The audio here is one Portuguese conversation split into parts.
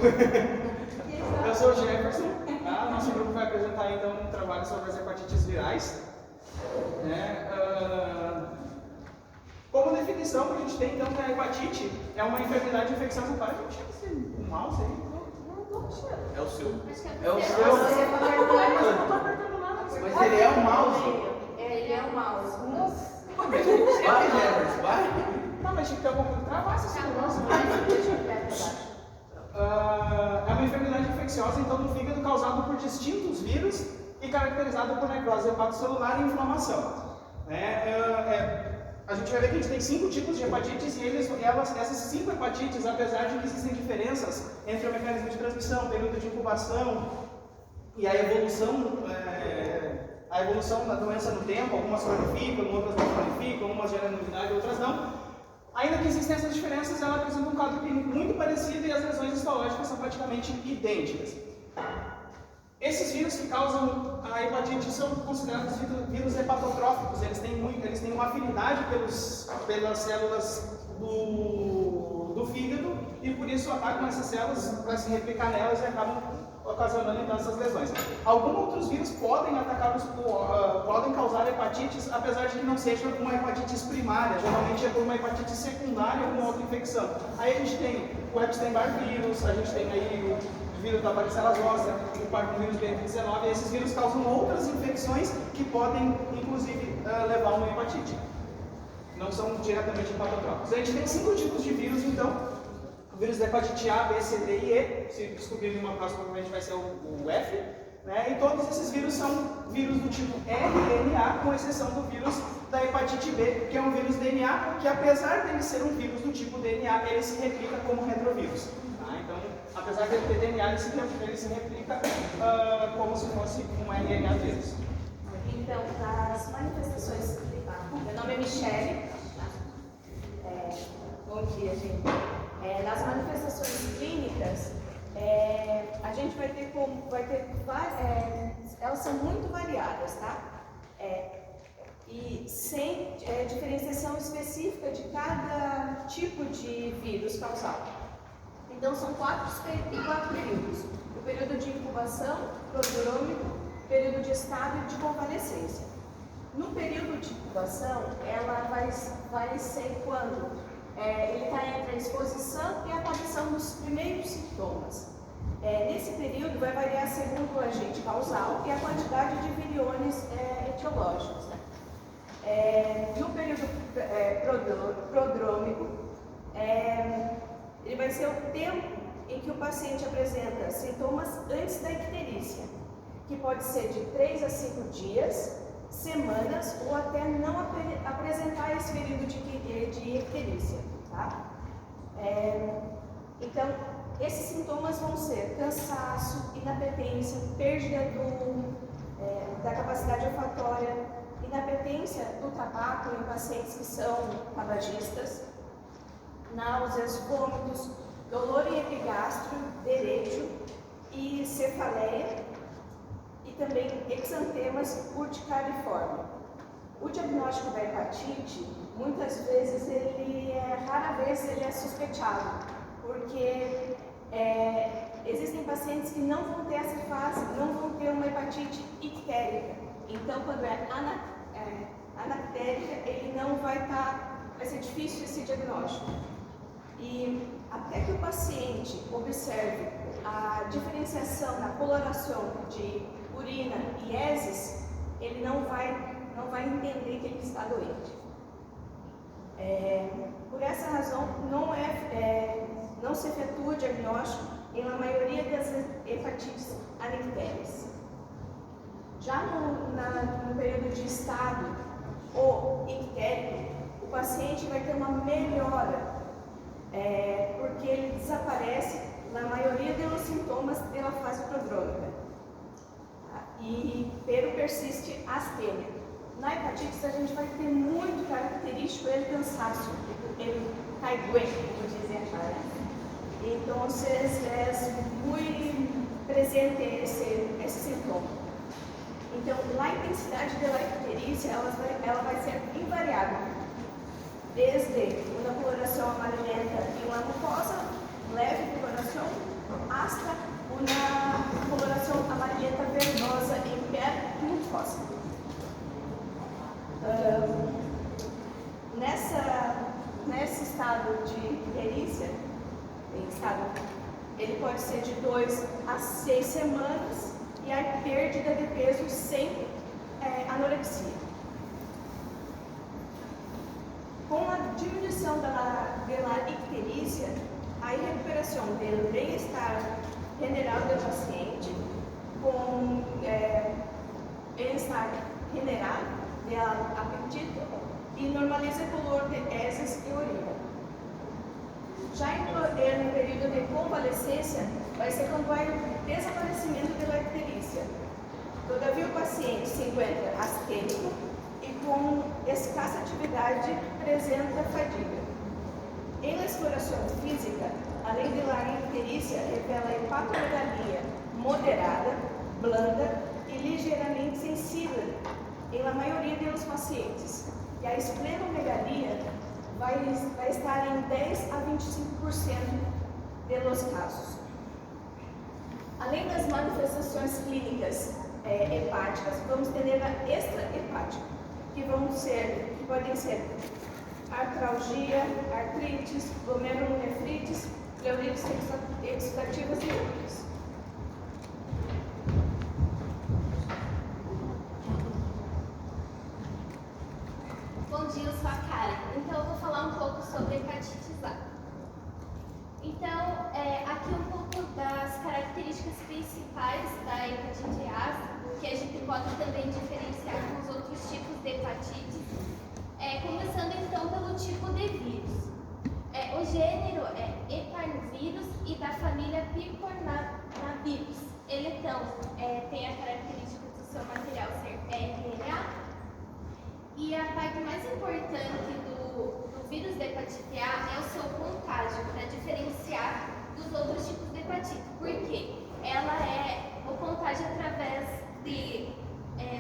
Eu sou o Jefferson, tá? Nosso grupo vai apresentar então um trabalho sobre as hepatites virais. Como definição que a gente tem então que a hepatite é uma enfermidade infecciosa. Para que eu chamo esse mouse aí? É o seu. É o seu. Mas ele é um mouse. Ele é um mouse. Vai, Jefferson, vai. Não, mas tinha que ter alguma coisa que travasse esse negócio. É uma enfermidade infecciosa então do fígado causada por distintos vírus e caracterizada por necrose hepatocelular e inflamação. A gente vai ver que a gente tem 5 tipos de hepatites e essas 5 hepatites, apesar de que existem diferenças entre o mecanismo de transmissão, período de incubação e a evolução da doença no tempo, algumas cronificam, outras não cronificam, umas geram imunidade, outras não. Ainda que existem essas diferenças, ela apresenta um quadro clínico muito parecido e as lesões histológicas são praticamente idênticas. Esses vírus que causam a hepatite são considerados vírus hepatotróficos. Eles têm uma afinidade pelas células do fígado e por isso atacam essas células para se replicar nelas e acabam ocasionando então essas lesões. Alguns outros vírus podem podem causar hepatites, apesar de que não seja uma hepatite primária, geralmente é por uma hepatite secundária ou alguma outra infecção. Aí a gente tem o Epstein-Barr vírus, a gente tem aí o vírus da varicela zoster, o parvovírus BF19, e esses vírus causam outras infecções que podem, inclusive, levar a uma hepatite. Não são diretamente hepatotróficos. A gente tem 5 tipos de vírus, então. O vírus da hepatite A, B, C, D e E, se descobrirem uma próxima, provavelmente vai ser o F, né? E todos esses vírus são vírus do tipo RNA, com exceção do vírus da hepatite B, que é um vírus DNA, que apesar dele ser um vírus do tipo DNA, ele se replica como retrovírus. Tá? Então, apesar de ele ter DNA, ele se replica como se fosse um RNA vírus. Então, as manifestações... Meu nome é Michele. Bom dia, gente. Nas manifestações clínicas, a gente vai ter elas são muito variadas, tá? E sem diferenciação específica de cada tipo de vírus causal. Então, são 4 períodos: o período de incubação, prodrômico, período de estágio e de convalescência. No período de incubação, ela vai ser quando ele está entre a exposição e a aparição dos primeiros sintomas. Nesse período vai variar segundo o agente causal e a quantidade de viriones etiológicos. No período prodrômico, ele vai ser o tempo em que o paciente apresenta sintomas antes da icterícia, que pode ser de 3 a 5 dias, semanas ou até não apresentar esse período de icterícia, tá? Então, esses sintomas vão ser cansaço, inapetência, perda da capacidade olfatória, inapetência do tabaco em pacientes que são tabagistas, náuseas, vômitos, dolor em epigastro, derecho e cefaleia, e também exantemas urticariforme. O diagnóstico da hepatite, muitas vezes, rara vez ele é suspeitado, porque existem pacientes que não vão ter essa fase, não vão ter uma hepatite ictérica. Então, quando é anactérica, ele não vai ser difícil esse diagnóstico. E até que o paciente observe a diferenciação na coloração de urina e heces, ele não vai entender que ele está doente. Por essa razão, não se efetua o diagnóstico na maioria das hepatites anictérias. Já no período de estado ou ictérico, o paciente vai ter uma melhora, porque ele desaparece na maioria dos sintomas pela fase prodrômica. Pero persiste a astênia. Na hepatite, a gente vai ter muito característico ele cansaço, ele caigué, como dizem aqui, né? Então, é muito presente esse sintoma. Então, a intensidade da icterícia, ela vai ser invariável, desde uma coloração amarelenta e uma mucosa, leve coloração, asta uma coloração amarelenta verdosa em pé mucosa. Nesse estado de icterícia, ele pode ser de 2 a 6 semanas e a perda de peso sem anorexia. Com a diminuição da icterícia, a recuperação do bem-estar general do paciente, com bem-estar general do apetite e normaliza o color de fezes e urina. Já no período de convalescência, vai ser quando vai o desaparecimento da icterícia. Todavia, o paciente se encontra astênico e com escassa atividade apresenta fadiga. Em exploração física, além de larga icterícia, revela hepatomegalia moderada, blanda e ligeiramente sensível em a maioria dos pacientes. E a esplenomegalia vai estar em 10 a 25% dos casos. Além das manifestações clínicas hepáticas, vamos ter a extrahepática, que podem ser artralgia, artrites, glomerulonefrites, pleurites exudativas e outras. Bom dia, eu sou a Karen. Então, eu vou falar um pouco sobre hepatite A. Então, aqui um pouco das características principais da hepatite A, que a gente pode também diferenciar com os outros tipos de hepatite. Começando então pelo tipo de vírus. O gênero é Heparvírus e da família Picornavírus. Ele então tem a característica do seu material ser RNA. E a parte mais importante do vírus da hepatite A é o seu contágio, para diferenciar dos outros tipos de hepatite. Por quê? Ela o contágio através de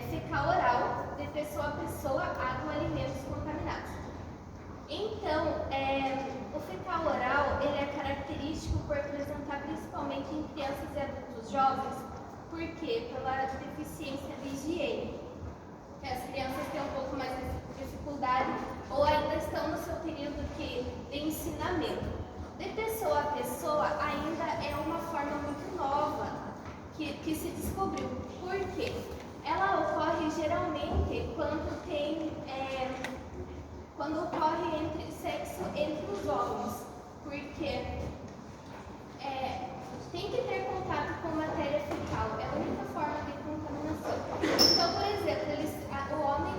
fecal oral, de pessoa a pessoa, água, alimentos contaminados. Então, o fecal oral ele é característico por apresentar principalmente em crianças e adultos jovens. Por quê? Pela deficiência de higiene. As crianças têm um pouco mais de dificuldade ou ainda estão no seu período de ensinamento. De pessoa a pessoa ainda é uma forma muito nova que se descobriu. Por quê? Ela ocorre geralmente quando ocorre sexo entre os homens, porque tem que ter contato com matéria fecal, é a única forma de contaminação. Então, por exemplo, o homem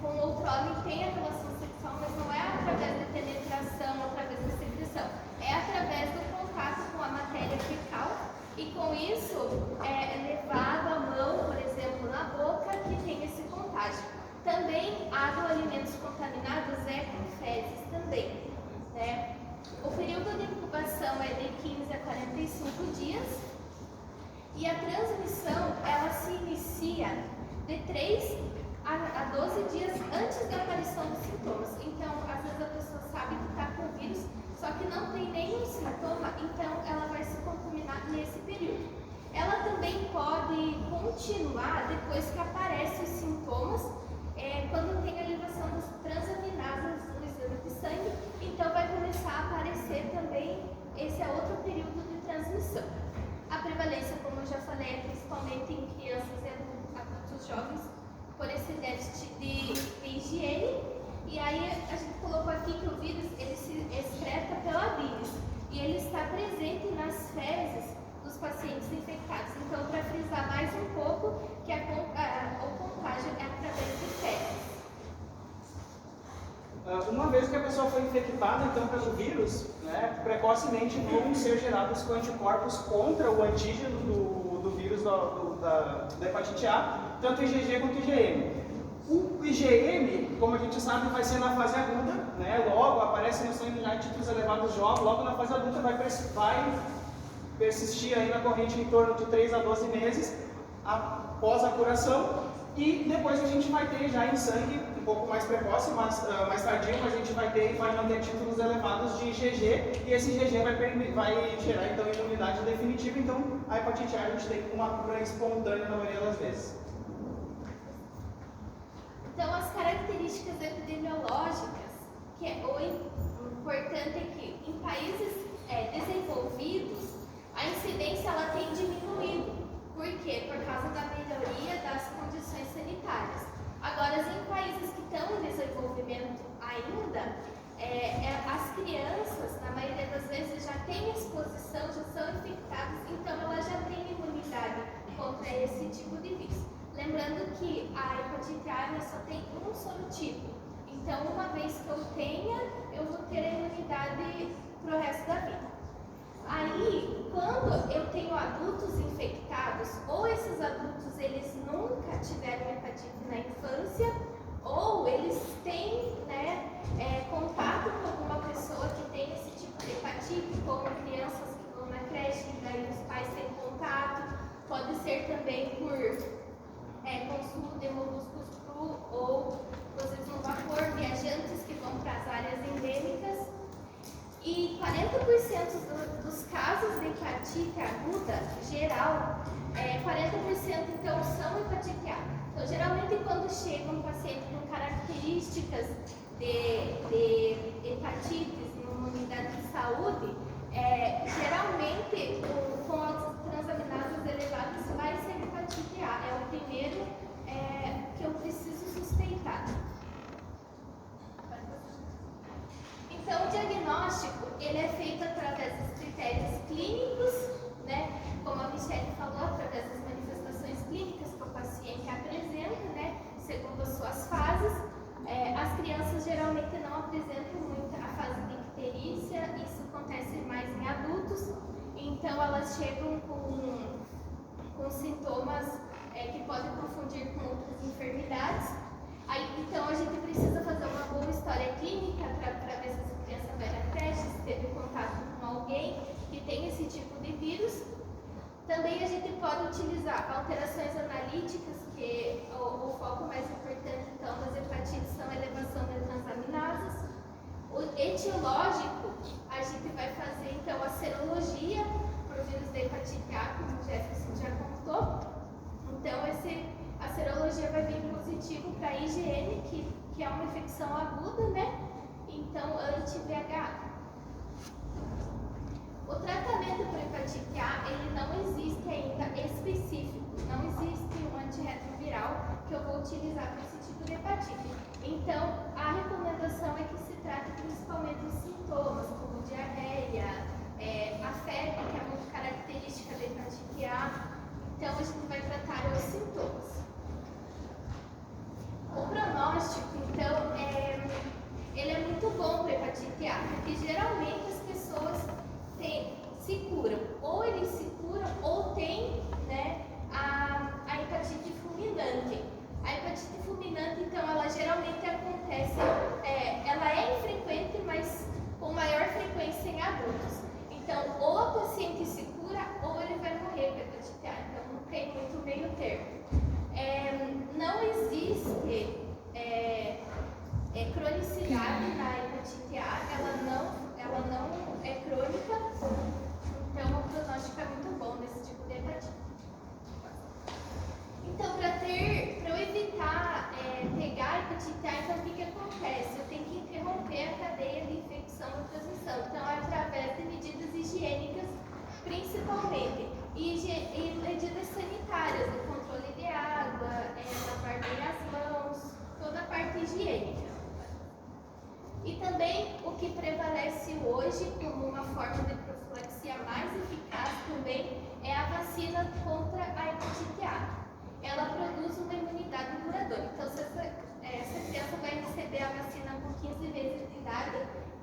com outro homem tem a relação sexual, mas não é através da penetração, através da secreção, é através do contato com a matéria fecal e com isso é levado a mão, por exemplo, na boca, que tem esse contágio. Também água ou alimentos contaminados com fezes também, né? O período de incubação é de 15 a 45 dias e a transmissão ela se inicia de 3 a 12 dias antes da aparição dos sintomas. Então, às vezes a pessoa sabe que está com o vírus, só que não tem nenhum sintoma, então ela vai se contaminar nesse período. Ela também pode continuar depois que aparecem os sintomas, quando tem a elevação das transaminases no exame de sangue, então vai começar a aparecer também, esse é outro período de transmissão. A prevalência, como eu já falei, é principalmente em crianças e adultos jovens, por esse déficit de higiene. E aí a gente colocou aqui que o vírus ele se excreta pela bilis e ele está presente nas fezes dos pacientes infectados. Então, para frisar mais um pouco, que o contágio é através de fezes. Uma vez que a pessoa foi infectada então pelo vírus, né, precocemente vão ser gerados anticorpos contra o antígeno do vírus da hepatite A, tanto IgG quanto IgM. O IgM, como a gente sabe, vai ser na fase aguda, né, logo aparece no sangue já em títulos elevados jovens, logo na fase adulta vai persistir aí na corrente em torno de 3 a 12 meses após a curação, e depois a gente vai ter já em sangue, um pouco mais precoce, mais tardio, mas a gente vai manter títulos elevados de IgG, e esse IgG vai gerar então imunidade definitiva. Então a hepatite A a gente tem uma cura espontânea na maioria das vezes. Então, as características epidemiológicas, que é o importante é que em países desenvolvidos, a incidência ela tem diminuído. Por quê? Por causa da melhoria das condições sanitárias. Agora, em países que estão em desenvolvimento ainda, as crianças, na maioria das vezes, já têm exposição, já são infectadas, então elas já têm imunidade contra esse tipo de vírus. Lembrando que a hepatite A só tem um sorotipo. Então, uma vez que eu tenha, eu vou ter a imunidade para o resto da vida. Aí, quando eu tenho adultos infectados, ou esses adultos eles nunca tiveram hepatite na infância, ou eles têm contato com alguma pessoa que tem esse tipo de hepatite, como crianças que vão na creche, e daí os pais têm contato, pode ser também por consumo de moluscos cru ou cozidos no vapor, viajantes que vão para as áreas endêmicas. E 40% dos casos de hepatite aguda geral, 40% então são hepatite A. Então, geralmente, quando chega um paciente com características de hepatites em uma unidade de saúde, geralmente com as transaminases elevadas vai ser hepatite A. É o primeiro que eu preciso suspeitar. Então, o diagnóstico ele é feito através dos critérios clínicos, né? Como a Michelle falou, através das manifestações clínicas que o paciente apresenta, né? Segundo as suas fases. As crianças geralmente não apresentam muito a fase de icterícia, isso acontece mais em adultos, então elas chegam com sintomas que podem confundir com outras enfermidades. Então a gente precisa fazer uma boa história clínica para ver se essa criança vai na creche, se teve contato com alguém que tem esse tipo de vírus. Também a gente pode utilizar alterações analíticas, que o foco mais importante então das hepatites são a elevação de transaminases. O etiológico, a gente vai fazer então a serologia para o vírus da hepatite A, como o Jefferson já contou. Então a serologia vai vir positivo para a IgM, que é uma infecção aguda, né? Então, anti-VH. O tratamento para hepatite A, ele não existe ainda específico. Não existe um antirretroviral que eu vou utilizar para esse tipo de hepatite. Então, a recomendação é que se trate principalmente dos sintomas, como diarreia, a febre, que é muito característica da hepatite A. Então, a gente vai tratar os sintomas. O pronóstico, então, ele é muito bom para a hepatite A, porque geralmente as pessoas se curam, ou eles se curam, ou tem a hepatite fulminante. A hepatite fulminante, então, ela geralmente acontece, ela é infrequente, mas com maior frequência em adultos. Então, ou a paciente se cura, ou ele vai morrer com a hepatite A. Então, não tem muito meio termo. Não existe cronicidade na hepatite A, ela não é crônica, então o pronóstico é muito bom nesse tipo de hepatite. Então, para eu evitar pegar a hepatite A, então o que acontece? Eu tenho que interromper a cadeia de infecção e transmissão. Então, é através de medidas higiênicas, principalmente, e medidas sanitárias, o controle de água, lavar bem as mãos, toda a parte higiênica. E também o que prevalece hoje como uma forma de profilaxia mais eficaz também é a vacina contra a hepatite A. Ela produz uma imunidade duradoura. Então, se essa criança vai receber a vacina com 15 meses de idade,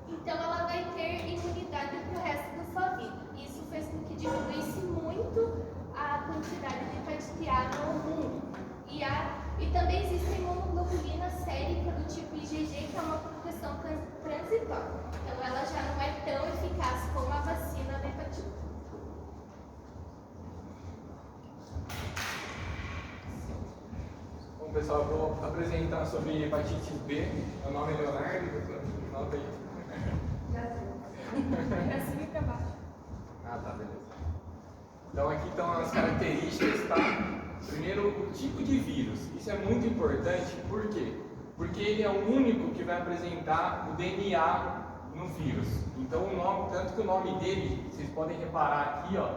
então ela vai ter imunidade para o resto da sua vida. Isso fez com que diminuísse muito a quantidade de hepatite A no mundo. E também existe a imunoglobulina sérica do tipo IgG, que é uma proteção transitória. Então, ela já não é tão eficaz como a vacina da hepatite. Bom, pessoal, eu vou apresentar sobre hepatite B. Meu nome é Leonardo, Então aqui estão as características, tá? Primeiro, o tipo de vírus. Isso é muito importante, por quê? Porque ele é o único que vai apresentar o DNA no vírus. Então o nome, tanto que o nome dele, vocês podem reparar aqui, ó,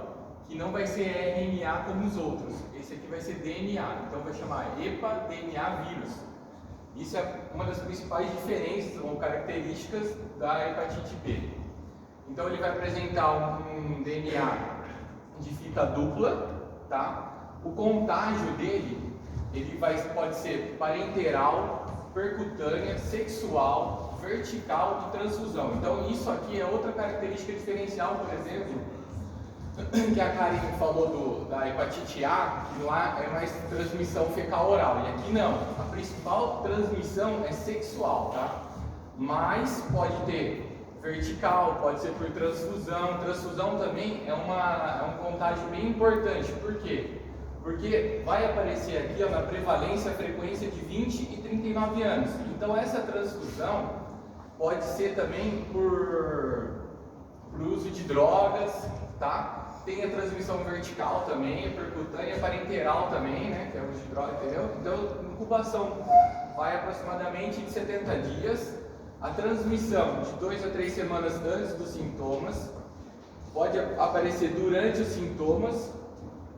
que não vai ser RNA como os outros. Esse aqui vai ser DNA, então vai chamar EPA DNA vírus. Isso é uma das principais diferenças ou características da hepatite B. Então ele vai apresentar um DNA de fita dupla, tá? O contágio dele, pode ser parenteral, percutânea, sexual, vertical e transfusão. Então isso aqui é outra característica diferencial, por exemplo, que a Karen falou da hepatite A, que lá é mais transmissão fecal oral, e aqui não. A principal transmissão é sexual, tá? Mas pode ter vertical, pode ser por transfusão. Transfusão também é um contágio bem importante. Por quê? Porque vai aparecer aqui, ó, na prevalência a frequência de 20 e 39 anos. Então essa transfusão pode ser também por uso de drogas, tá? Tem a transmissão vertical também, a percutânea, parenteral também, né? Que é o uso de droga, entendeu? Então, incubação vai aproximadamente de 70 dias. A transmissão de 2 a 3 semanas antes dos sintomas, pode aparecer durante os sintomas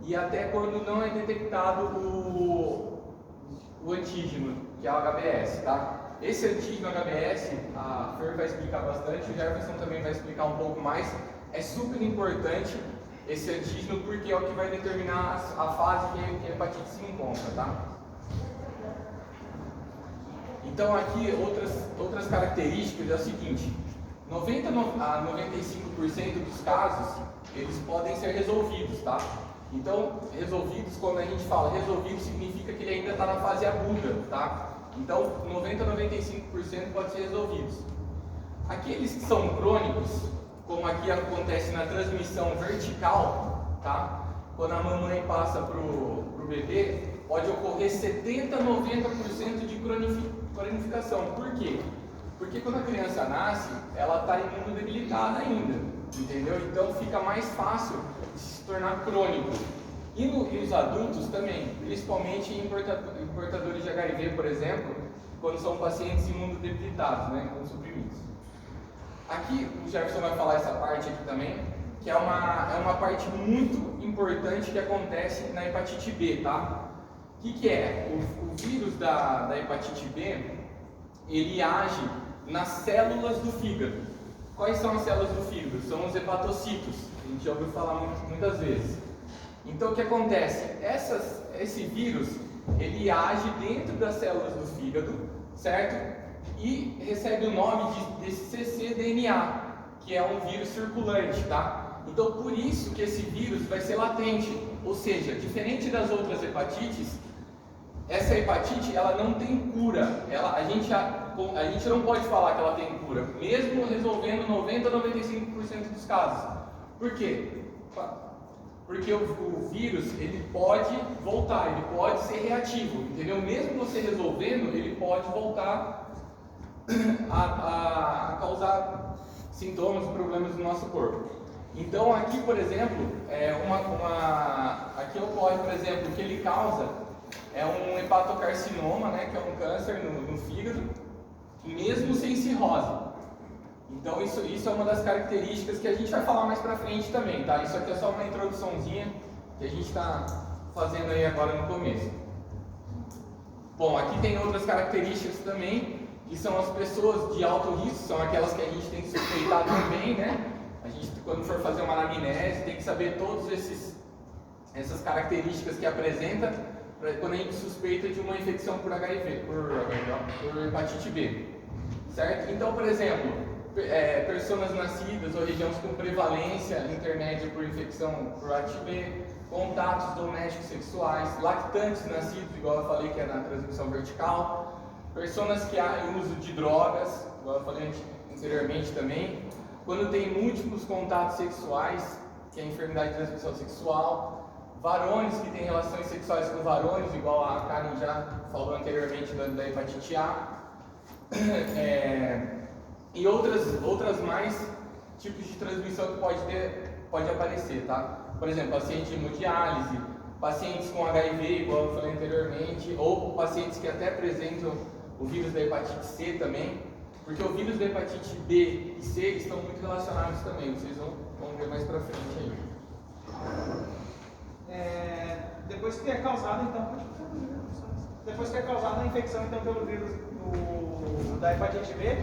e até quando não é detectado o antígeno, que é o HBS, tá? Esse antígeno HBS, a Fer vai explicar bastante, o Jefferson também vai explicar um pouco mais. É super importante esse antígeno porque é o que vai determinar a fase que a hepatite se encontra, tá? Então aqui outras características é o seguinte: 90 a 95% dos casos eles podem ser resolvidos, tá? Então resolvidos, quando a gente fala resolvido, significa que ele ainda está na fase aguda, tá? Então 90 a 95% pode ser resolvidos. Aqueles que são crônicos, como aqui acontece na transmissão vertical, tá? Quando a mamãe passa pro bebê, pode ocorrer 70 a 90% de cronificação. Por quê? Porque quando a criança nasce, ela está imunodebilitada ainda, entendeu? Então fica mais fácil de se tornar crônico. E os adultos também, principalmente em portadores de HIV, por exemplo, quando são pacientes imunodebilitados, né, com suprimidos. Aqui o Jefferson vai falar essa parte aqui também, que é uma parte muito importante que acontece na hepatite B, tá? O que é? O vírus da hepatite B, ele age nas células do fígado. Quais são as células do fígado? São os hepatocitos, a gente já ouviu falar muitas vezes. Então o que acontece? Esse vírus, ele age dentro das células do fígado, certo? E recebe o nome desse cccDNA, que é um vírus circulante, tá? Então por isso que esse vírus vai ser latente, ou seja, diferente das outras hepatites, essa hepatite ela não tem cura. A gente não pode falar que ela tem cura, mesmo resolvendo 90 a 95% dos casos. Por quê? Porque o vírus ele pode voltar, ele pode ser reativo, entendeu? Mesmo você resolvendo, ele pode voltar a causar sintomas e problemas no nosso corpo. Então aqui, por exemplo, aqui ocorre, por exemplo, o que ele causa é um hepatocarcinoma, né, que é um câncer no fígado, mesmo sem cirrose. Então isso é uma das características que a gente vai falar mais pra frente também, tá? Isso aqui é só uma introduçãozinha que a gente está fazendo aí agora no começo. Bom, aqui tem outras características também, que são as pessoas de alto risco, são aquelas que a gente tem que suspeitar também, né? A gente, quando for fazer uma anamnese, tem que saber todas essas características que apresenta, quando a gente suspeita de uma infecção por HIV, por hepatite B, certo? Então, por exemplo, pessoas nascidas ou regiões com prevalência intermédia por infecção por HIV, contatos domésticos sexuais, lactantes nascidos, igual eu falei que é na transmissão vertical, pessoas que há uso de drogas, igual eu falei anteriormente também, quando tem múltiplos contatos sexuais, que é a enfermidade de transmissão sexual, varões que têm relações sexuais com varões, igual a Karen já falou anteriormente da hepatite A, e outras mais tipos de transmissão que pode ter pode aparecer, tá? Por exemplo, paciente de hemodiálise, pacientes com HIV, igual eu falei anteriormente, ou pacientes que até apresentam o vírus da hepatite C também, porque o vírus da hepatite B e C estão muito relacionados também, vocês vão ver mais pra frente aí. Depois que é causada, então, depois que é causada a infecção então, pelo vírus da hepatite B,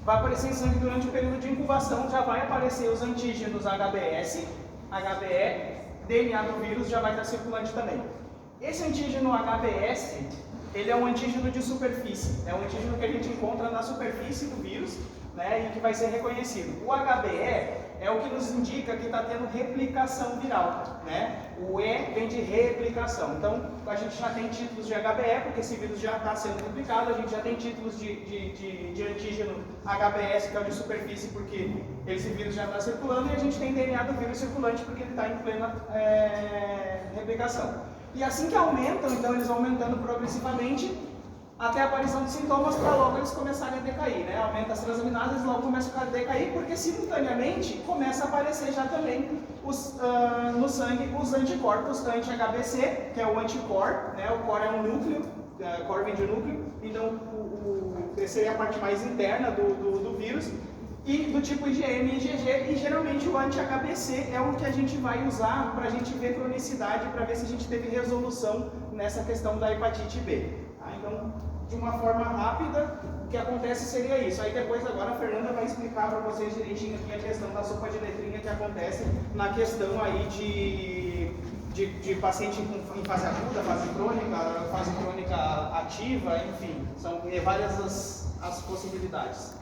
vai aparecer em sangue durante o período de incubação, já vai aparecer os antígenos HBS, HBE, DNA do vírus já vai estar circulante também. Esse antígeno HBS, ele é um antígeno de superfície, é um antígeno que a gente encontra na superfície do vírus, né, e que vai ser reconhecido. O HBE é o que nos indica que está tendo replicação viral, né? O E vem de replicação. Então, a gente já tem títulos de HBE, porque esse vírus já está sendo replicado, a gente já tem títulos de antígeno HBS, que é o de superfície, porque esse vírus já está circulando, e a gente tem DNA do vírus circulante, porque ele está em plena replicação. E assim que aumentam, então eles vão aumentando progressivamente, até a aparição de sintomas, para logo eles começarem a decair, né? Aumenta as transaminases, logo começa a decair, porque simultaneamente começa a aparecer já também no sangue os anticorpos anti-HBC, que é o anticor, né? O cor é um núcleo, cor vem de núcleo, então essa seria a parte mais interna do vírus, e do tipo IgM e IgG, e geralmente o anti-HBC é o que a gente vai usar para a gente ver cronicidade, para ver se a gente teve resolução nessa questão da hepatite B. Tá? Então, de uma forma rápida, o que acontece seria isso. Aí depois agora a Fernanda vai explicar para vocês direitinho aqui a questão da sopa de letrinha que acontece na questão aí de paciente em fase aguda, fase crônica ativa, enfim, são várias as possibilidades.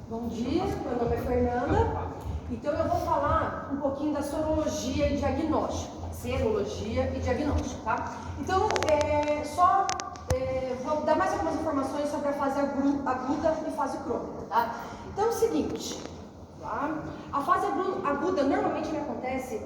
Bom dia, meu nome é Fernanda. Então eu vou falar um pouquinho da sorologia e diagnóstico, serologia e diagnóstico, tá? Então, vou dar mais algumas informações sobre a fase aguda e fase crônica, tá? Então é o seguinte, tá? A fase aguda normalmente acontece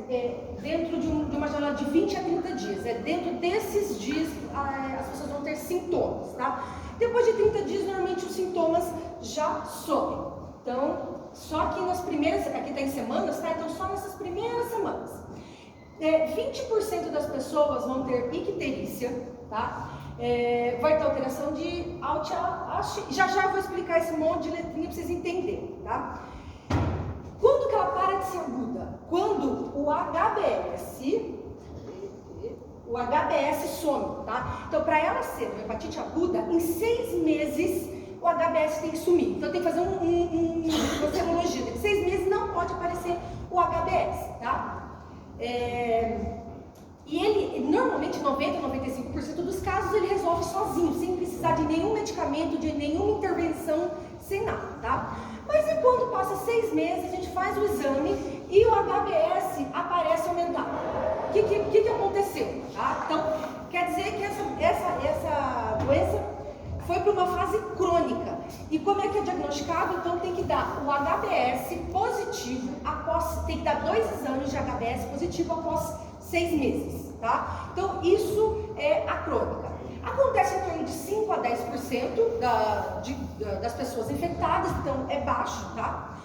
dentro de uma janela de 20 a 30 dias. Dentro desses dias as pessoas vão ter sintomas, tá? Depois de 30 dias, normalmente os sintomas já somem. Então, só que nas primeiras, aqui está em semanas, tá? Então só nessas primeiras semanas. 20% das pessoas vão ter icterícia, tá? Vai ter alteração de já eu vou explicar esse monte de letrinha para vocês entenderem, tá? Quando que ela para de ser aguda? Quando o HBS some, tá? Então, para ela ser uma hepatite aguda, em 6 meses o HBS tem que sumir. Então, tem que fazer uma serologia. Em 6 meses não pode aparecer o HBS, tá? E ele, normalmente, 90% a 95% dos casos, ele resolve sozinho, sem precisar de nenhum medicamento, de nenhuma intervenção, sem nada, tá? Mas e quando passa 6 meses, a gente faz o exame e o HBS aparece aumentado? O que aconteceu? Tá? Então, quer dizer que essa doença foi para uma fase crônica. E como é que é diagnosticado? Então, tem que dar o HBS positivo tem que dar 2 exames de HBS positivo após 6 meses, tá? Então, isso é a crônica. Acontece em torno de 5 a 10% das pessoas infectadas, então é baixo, tá?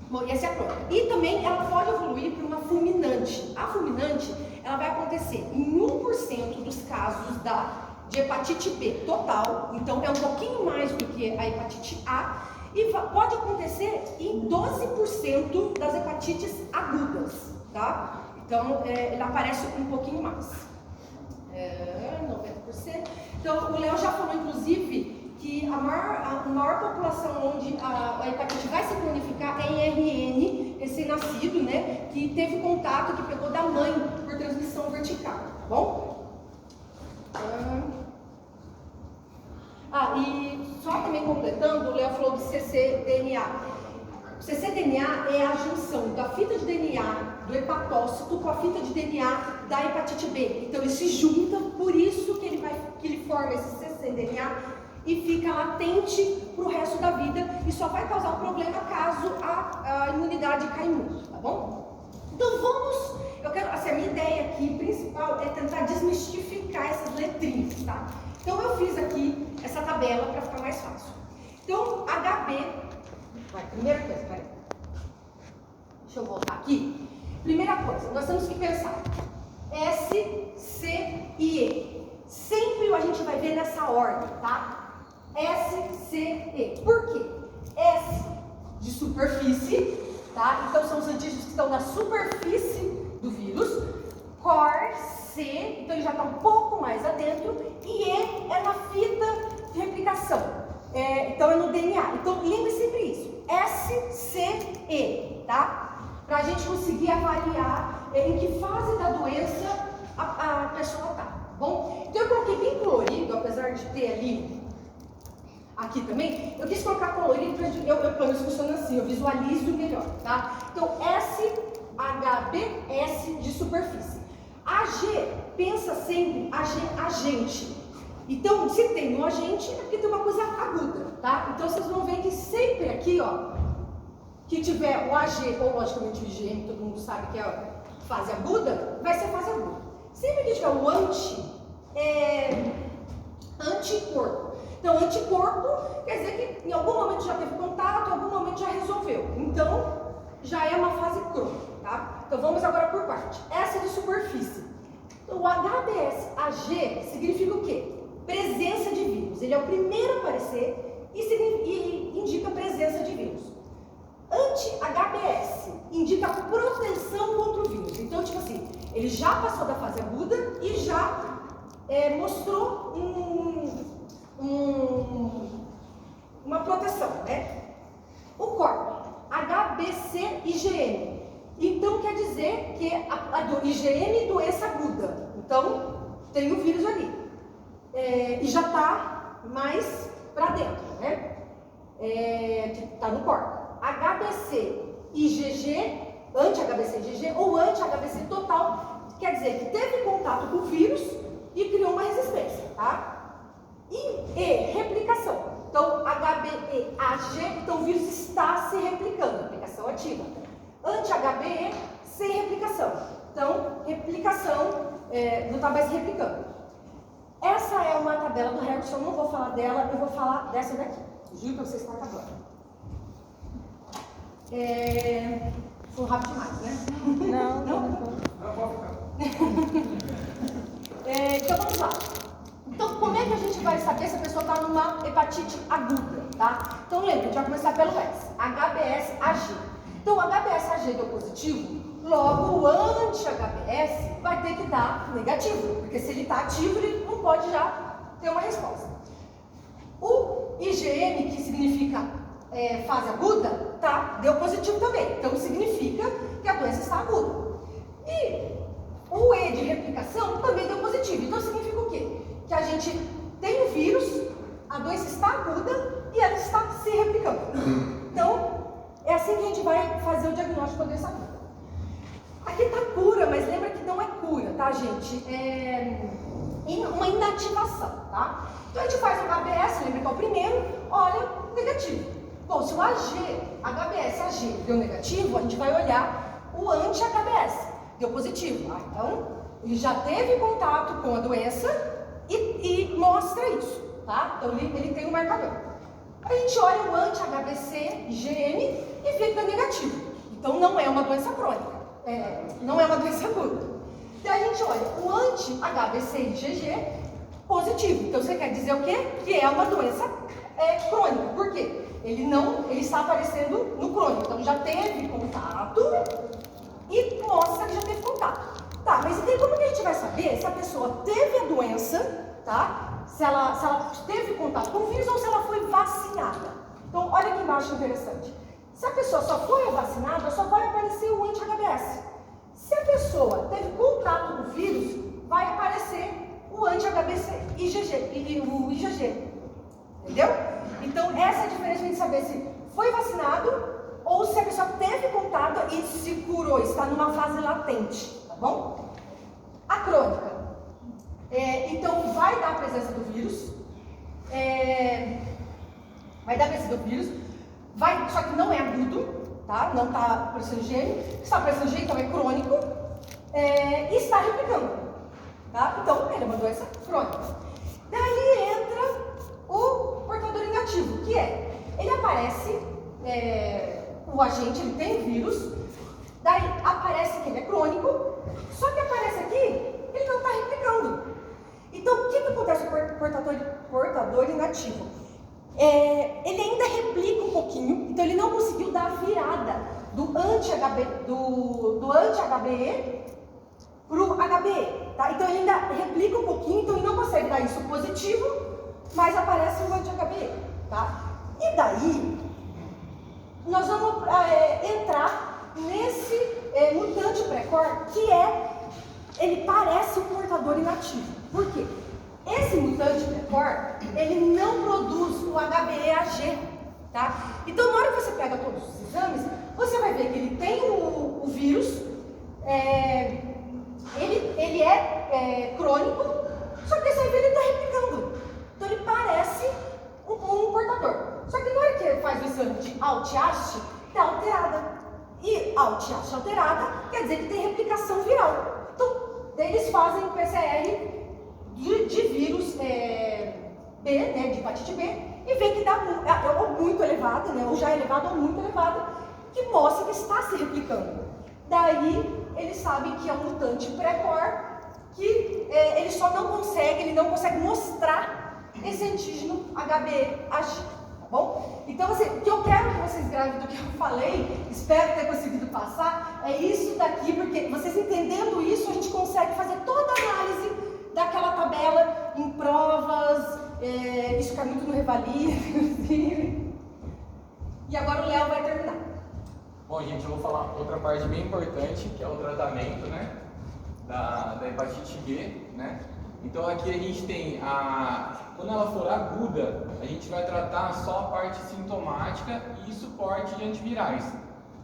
Bom, e essa é a crônica. E também ela pode evoluir para uma fulminante. A fulminante, ela vai acontecer em 1% dos casos de hepatite B total, então é um pouquinho mais do que a hepatite A, e pode acontecer em 12% das hepatites agudas, tá? Então, ela aparece um pouquinho mais. 90%. Então, o Léo já falou, inclusive, que a maior população onde a hepatite vai se cronificar é em RN, recém-nascido, né? Que teve contato, que pegou da mãe por transmissão vertical, tá bom? E só também completando, o Léo falou de cccDNA. O cccDNA é a junção da fita de DNA do hepatócito com a fita de DNA da hepatite B. Então eles se juntam, por isso que ele forma esse cccDNA e fica latente para o resto da vida e só vai causar um problema caso a imunidade caia muito, tá bom? Então a minha ideia aqui principal é tentar desmistificar essas letrinhas, tá? Então eu fiz aqui essa tabela para ficar mais fácil. Então, primeira coisa, peraí. Deixa eu voltar aqui. Primeira coisa, nós temos que pensar S, C e E. Sempre a gente vai ver nessa ordem, tá? S, C, E. Por quê? S de superfície, tá? Então são os antígenos que estão na superfície do vírus. Cor, C, então ele já está um pouco mais adentro. E E é na fita de replicação. Então é no DNA. Então lembre sempre isso. S, C, E, tá? Para a gente conseguir avaliar em que fase da doença a pessoa está, bom? Então eu coloquei bem colorido, apesar de ter ali, aqui também, eu quis colocar colorido para eu funciona assim, eu visualizo melhor, tá? Então S, HB, S de superfície. AG, pensa sempre agente. Então, se tem um agente, é porque tem uma coisa aguda, tá? Então vocês vão ver que sempre aqui, ó, que tiver o AG, ou logicamente o IgM, todo mundo sabe que é a fase aguda, vai ser fase aguda. Sempre que tiver o anticorpo. Então, anticorpo quer dizer que em algum momento já teve contato, em algum momento já resolveu. Então, já é uma fase crônica, tá? Então, vamos agora por parte. Essa é de superfície. Então, o HBsAg significa o quê? Presença de vírus. Ele é o primeiro a aparecer e indica presença de vírus. Anti-HBs indica proteção contra o vírus. Então, tipo assim, ele já passou da fase aguda e já mostrou uma proteção, né? O corpo, HBC IgM. Então, quer dizer que a do IgM doença aguda. Então, tem o vírus ali. E já está mais para dentro, né? Que está no corpo. HBC IgG, anti-HBC IgG ou anti-HBC total, quer dizer que teve contato com o vírus e criou uma resistência, tá? E replicação. Então, HBeAg, então o vírus está se replicando, replicação ativa. Anti-HBe sem replicação. Então, replicação não está mais replicando. Essa é uma tabela do Hertz, eu não vou falar dela, eu vou falar dessa daqui. Juro para vocês que está acabando. Foi rápido demais, né? Não? Então vamos lá. Então, como é que a gente vai saber se a pessoa está numa hepatite aguda, tá? Então lembra, a gente vai começar pelo S, HBsAg. Então, o HBsAg deu positivo, logo o anti-HBs vai ter que dar negativo, porque se ele está ativo, ele não pode já ter uma resposta. O IgM, que significa fase aguda, tá? Deu positivo também. Então, significa que a doença está aguda. E o E de replicação também deu positivo. Então, significa o quê? Que a gente tem o vírus, a doença está aguda e ela está se replicando. Então, é assim que a gente vai fazer o diagnóstico da doença aguda. Aqui está cura, mas lembra que não é cura, tá, gente? É uma inativação, tá? Então, a gente faz o HBs, lembra que é o primeiro, olha, negativo. Bom, se o HBsAg deu negativo, a gente vai olhar o anti-HBs, deu positivo. Então, ele já teve contato com a doença e mostra isso, tá? Então, ele tem um marcador. A gente olha o anti-HBc IgM e vê que dá negativo. Então, não é uma doença crônica, não é uma doença aguda. Daí a gente olha o anti-HBc IgG positivo. Então, você quer dizer o quê? Que é uma doença crônica. Por quê? Ele está aparecendo no crônico, então já teve contato e mostra que já teve contato. Tá, mas então como que a gente vai saber se a pessoa teve a doença, tá? Se ela teve contato com o vírus ou se ela foi vacinada. Então, olha aqui embaixo interessante. Se a pessoa só foi vacinada, só vai aparecer o anti-HBs. Se a pessoa teve contato com o vírus, vai aparecer o anti-HBc IgG, o IgG. Entendeu? Então, essa é a diferença de saber se foi vacinado ou se a pessoa teve contato e se curou, está numa fase latente, tá bom? A crônica. Então, vai dar a presença do vírus. Vai dar a presença do vírus. Só que não é agudo, tá? Não está aparecendo gene. Está aparecendo gene, então é crônico. E está replicando, tá? Então, ele é uma doença crônica. Daí entra o portador inativo, que ele aparece, o agente, ele tem o vírus, Daí aparece que ele é crônico, só que aparece aqui, ele não está replicando. Então, o que acontece com o portador inativo? Ele ainda replica um pouquinho, então ele não conseguiu dar a virada do anti-HBE para o HBE. Tá? Então ele ainda replica um pouquinho, então ele não consegue dar isso positivo, mas aparece o anti-HBE. Tá? E daí, nós vamos entrar nesse mutante pré-cor, que ele parece um portador inativo. Por quê? Esse mutante pré-cor, ele não produz o HBeAg, tá? Então, na hora que você pega todos os exames, você vai ver que ele tem o vírus, ele é crônico, só que esse aí ele está replicando. Então, ele parece um portador. Só que na hora que ele faz o exame de alt-ast, está alterada. E alt-ast alterada quer dizer que tem replicação viral. Então, eles fazem PCR de vírus B, né, de hepatite B, e vê que dá ou muito elevada, né, ou já elevada ou muito elevada, que mostra que está se replicando. Daí, eles sabem que é um mutante pré-cor, que ele não consegue mostrar esse antígeno HBeAg, tá bom? Então, assim, o que eu quero que vocês gravem do que eu falei, espero ter conseguido passar, é isso daqui, porque vocês entendendo isso, a gente consegue fazer toda a análise daquela tabela em provas, isso cai muito no Revalia, inclusive. E agora o Léo vai terminar. Bom, gente, eu vou falar outra parte bem importante, que é o tratamento, né, da hepatite B, né. Então aqui a gente tem quando ela for aguda, a gente vai tratar só a parte sintomática e suporte de antivirais.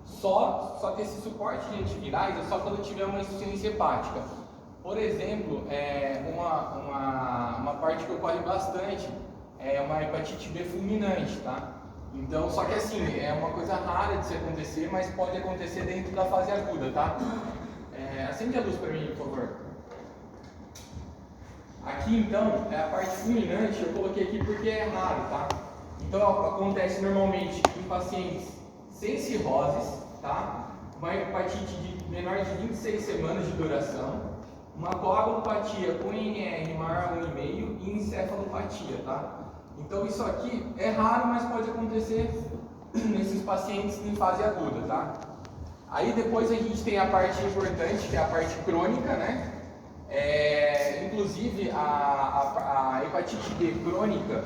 Só que esse suporte de antivirais é só quando tiver uma insuficiência hepática. Por exemplo, uma parte que ocorre bastante é uma hepatite B fulminante, tá? Então, só que assim, é uma coisa rara de se acontecer, mas pode acontecer dentro da fase aguda, tá? Acende a luz para mim, por favor. Aqui, então, é a parte fulminante, eu coloquei aqui porque é raro, tá? Então, acontece normalmente em pacientes sem cirroses, tá? Uma hepatite de menor de 26 semanas de duração, uma coagulopatia com INR maior a 1,5 e encefalopatia, tá? Então isso aqui é raro, mas pode acontecer nesses pacientes em fase aguda, tá? Aí depois a gente tem a parte importante, que é a parte crônica, né? Inclusive a hepatite B crônica,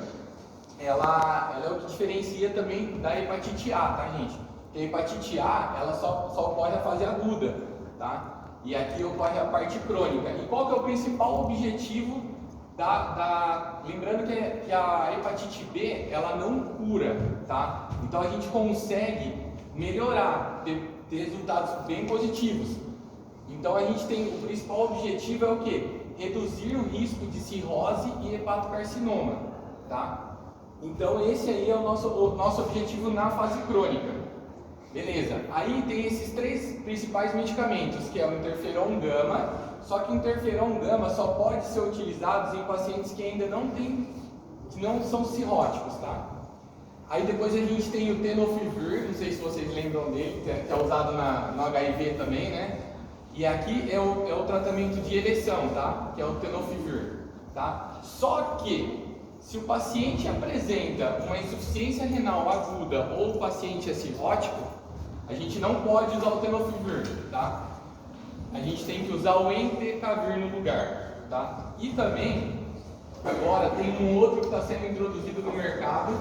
ela é o que diferencia também da hepatite A, tá, gente? Porque a hepatite A, ela só ocorre a fase aguda, tá? E aqui ocorre a parte crônica. E qual que é o principal objetivo lembrando que a hepatite B, ela não cura, tá? Então a gente consegue melhorar, ter resultados bem positivos. Então a gente tem, o principal objetivo é o quê? Reduzir o risco de cirrose e hepatocarcinoma, tá? Então esse aí é o nosso objetivo na fase crônica. Beleza, aí tem esses 3 principais medicamentos, que é o interferon gama, só que o interferon gama só pode ser utilizado em pacientes que ainda não são cirróticos, tá? Aí depois a gente tem o tenofovir, não sei se vocês lembram dele, que é usado no HIV também, né? E aqui é o tratamento de eleição, tá? Que é o tenofovir, tá? Só que, se o paciente apresenta uma insuficiência renal aguda ou o paciente é cirrótico, a gente não pode usar o tenofovir, tá? A gente tem que usar o entecavir no lugar, tá? E também, agora tem um outro que está sendo introduzido no mercado,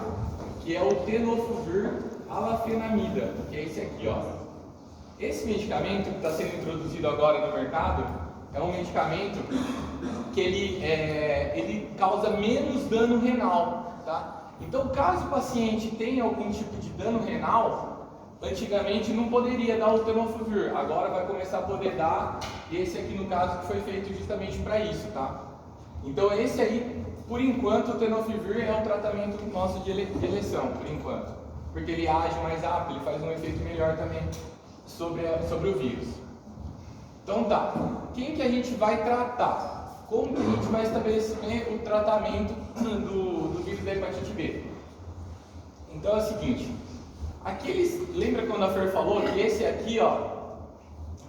que é o tenofovir alafenamida, que é esse aqui, ó. Esse medicamento que está sendo introduzido agora no mercado é um medicamento que ele causa menos dano renal, tá? Então, caso o paciente tenha algum tipo de dano renal, antigamente não poderia dar o tenofovir, agora vai começar a poder dar esse aqui no caso que foi feito justamente para isso, tá? Então esse aí, por enquanto, o tenofovir é o tratamento nosso de eleição, por enquanto, porque ele age mais rápido, ele faz um efeito melhor também sobre o vírus. Então tá, quem que a gente vai tratar? Como que a gente vai estabelecer o tratamento do vírus da hepatite B? Então é o seguinte, lembra quando a Fer falou que esse aqui, ó,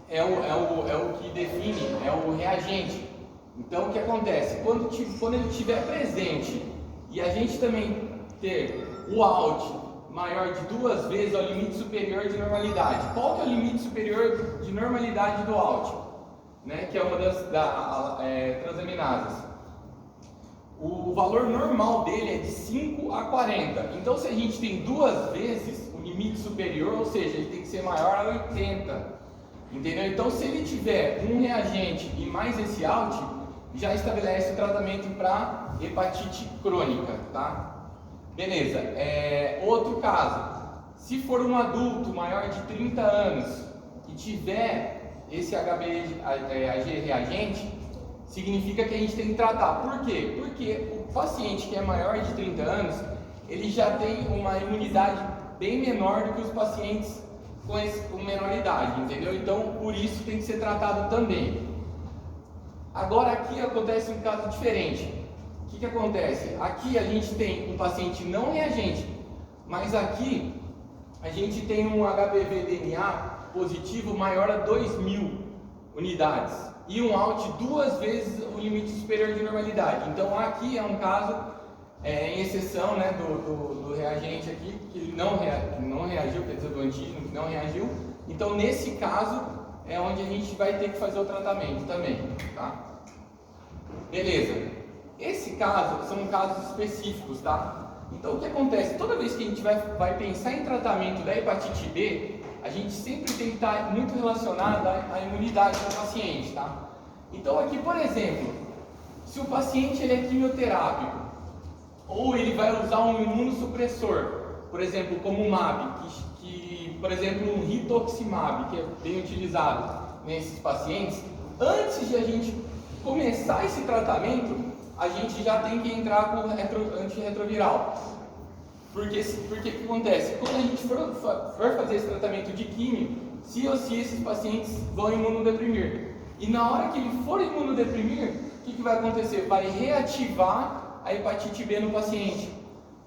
é o que define, é o reagente. Então o que acontece? Quando ele estiver presente e a gente também ter o out maior de 2 vezes é o limite superior de normalidade. Qual que é o limite superior de normalidade do out? Né? Que é uma das transaminasas. O valor normal dele é de 5 a 40. Então se a gente tem 2 vezes o limite superior, ou seja, ele tem que ser maior a 80. Entendeu? Então se ele tiver um reagente e mais esse out, já estabelece o tratamento para hepatite crônica, tá? Beleza, outro caso, se for um adulto maior de 30 anos e tiver esse HBG reagente, significa que a gente tem que tratar. Por quê? Porque o paciente que é maior de 30 anos, ele já tem uma imunidade bem menor do que os pacientes com menor idade, entendeu? Então, por isso tem que ser tratado também. Agora aqui acontece um caso diferente. O que acontece? Aqui a gente tem um paciente não reagente, mas aqui a gente tem um HBV-DNA positivo maior a 2.000 unidades e um out 2 vezes o limite superior de normalidade. Então aqui é um caso em exceção, né, do reagente aqui, que ele não reagiu, quer dizer, do antígeno que não reagiu. Então nesse caso é onde a gente vai ter que fazer o tratamento também, tá? Beleza. Esse caso são casos específicos, tá? Então o que acontece? Toda vez que a gente vai pensar em tratamento da hepatite B, a gente sempre tem que estar muito relacionado à imunidade do paciente, tá? Então aqui, por exemplo, se o paciente ele é quimioterápico, ou ele vai usar um imunossupressor, por exemplo, como o MAB, por exemplo, um rituximab, que é bem utilizado nesses pacientes, antes de a gente começar esse tratamento, a gente já tem que entrar com antirretroviral. Porque o que acontece? Quando a gente for fazer esse tratamento de químio, se ou se esses pacientes vão imunodeprimir. E na hora que ele for imunodeprimir, o que vai acontecer? Vai reativar a hepatite B no paciente.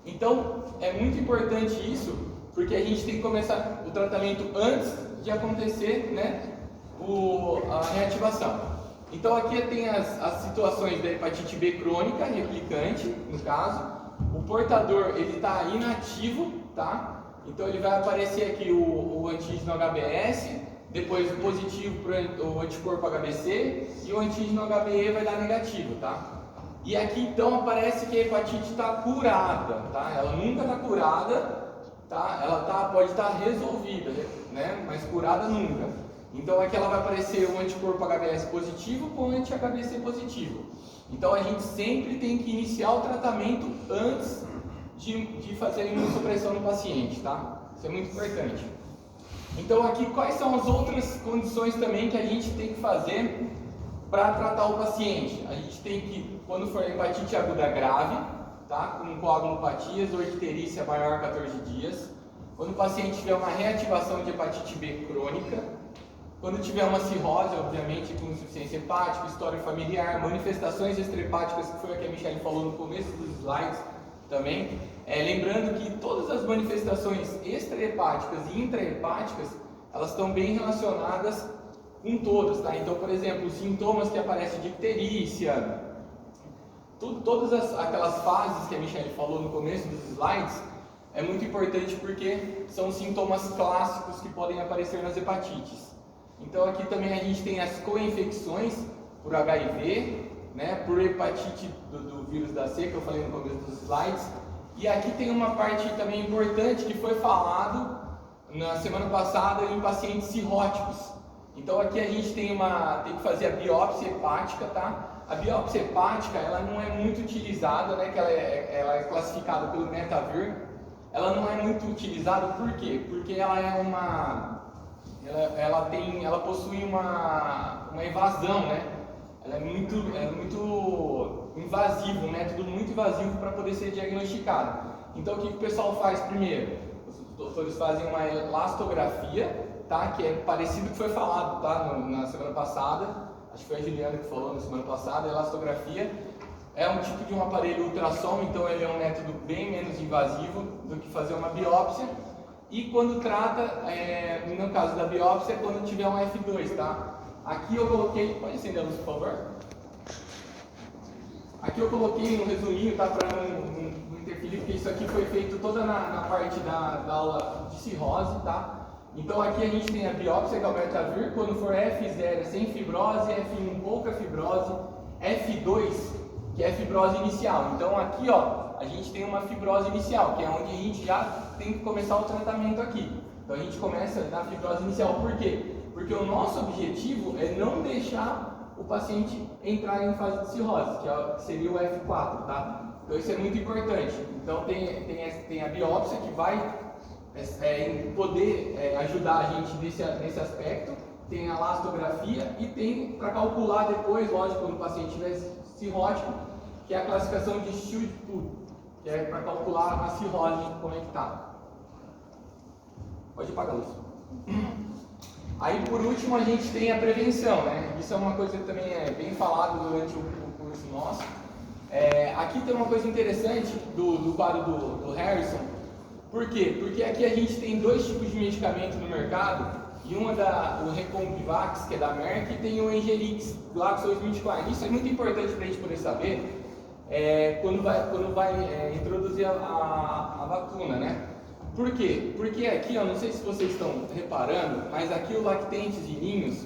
Então, é muito importante isso, porque a gente tem que começar o tratamento antes de acontecer, né, a reativação. Então aqui tem as situações da hepatite B crônica, replicante, no caso. O portador, ele está inativo, tá? Então ele vai aparecer aqui o antígeno HBS, depois o positivo para o anticorpo HBC e o antígeno HBE vai dar negativo, tá? E aqui então aparece que a hepatite está curada, tá? Ela nunca está curada, tá? Ela pode estar resolvida, né? Mas curada nunca. Então aqui ela vai aparecer o anticorpo HBS positivo com o anti-HBC positivo. Então a gente sempre tem que iniciar o tratamento antes de fazer a imunossupressão no paciente, tá? Isso é muito importante. Então aqui quais são as outras condições também que a gente tem que fazer para tratar o paciente? A gente tem que, quando for hepatite aguda grave, tá? Com coagulopatias ou icterícia maior a 14 dias. Quando o paciente tiver uma reativação de hepatite B crônica. Quando tiver uma cirrose, obviamente, com insuficiência hepática, história familiar, manifestações extrahepáticas, que foi a que a Michelle falou no começo dos slides também. Lembrando que todas as manifestações extrahepáticas e intrahepáticas, elas estão bem relacionadas com todas, tá? Então, por exemplo, os sintomas que aparecem de icterícia, todas aquelas fases que a Michelle falou no começo dos slides, é muito importante porque são sintomas clássicos que podem aparecer nas hepatites. Então aqui também a gente tem as co-infecções por HIV, né, por hepatite do vírus da C, que eu falei no começo dos slides. E aqui tem uma parte também importante que foi falado na semana passada em pacientes cirróticos. Então aqui a gente tem que fazer a biópsia hepática, tá? A biópsia hepática, ela não é muito utilizada, né, que ela é classificada pelo Metavir. Ela não é muito utilizada, por quê? Porque ela é ela possui uma evasão, né? Ela é muito invasivo, um método muito invasivo para poder ser diagnosticado. Então o que o pessoal faz primeiro? Os doutores fazem uma elastografia, tá? Que é parecido com o que foi falado, tá? Na semana passada, acho que foi a Juliana que falou na semana passada. A elastografia é um tipo de um aparelho ultrassom, então ele é um método bem menos invasivo do que fazer uma biópsia. E quando trata, no caso da biópsia, é quando tiver um F2, tá? Aqui eu coloquei, pode acender a luz, por favor? Aqui eu coloquei um resuminho, tá? Para não interferir, porque isso aqui foi feito toda na parte da aula de cirrose, tá? Então aqui a gente tem a biópsia, que é o Metavir, quando for F0 é sem fibrose, F1 pouca fibrose, F2, que é fibrose inicial. Então aqui, ó, a gente tem uma fibrose inicial, que é onde a gente já tem que começar o tratamento aqui. Então a gente começa na fibrose inicial, por quê? Porque o nosso objetivo é não deixar o paciente entrar em fase de cirrose, que seria o F4, tá? Então isso é muito importante. Então tem a biópsia que vai poder ajudar a gente nesse aspecto, tem a elastografia e tem para calcular depois, lógico, quando o paciente estiver cirrótico, que é a classificação de Shield-Pool, que é para calcular a cirrose, como é que tá. Pode apagar a luz. Aí por último a gente tem a prevenção, né? Isso é uma coisa que também é bem falado durante o curso nosso. Aqui tem uma coisa interessante do quadro do Harrison. Por quê? Porque aqui a gente tem dois tipos de medicamento no mercado, e uma o Recombivax, que é da Merck, e tem o Engerix, GlaxoSmithKline. Isso é muito importante para a gente poder saber quando vai introduzir a vacuna, né? Por quê? Porque aqui, eu não sei se vocês estão reparando, mas aqui o Lactentes de Ninhos,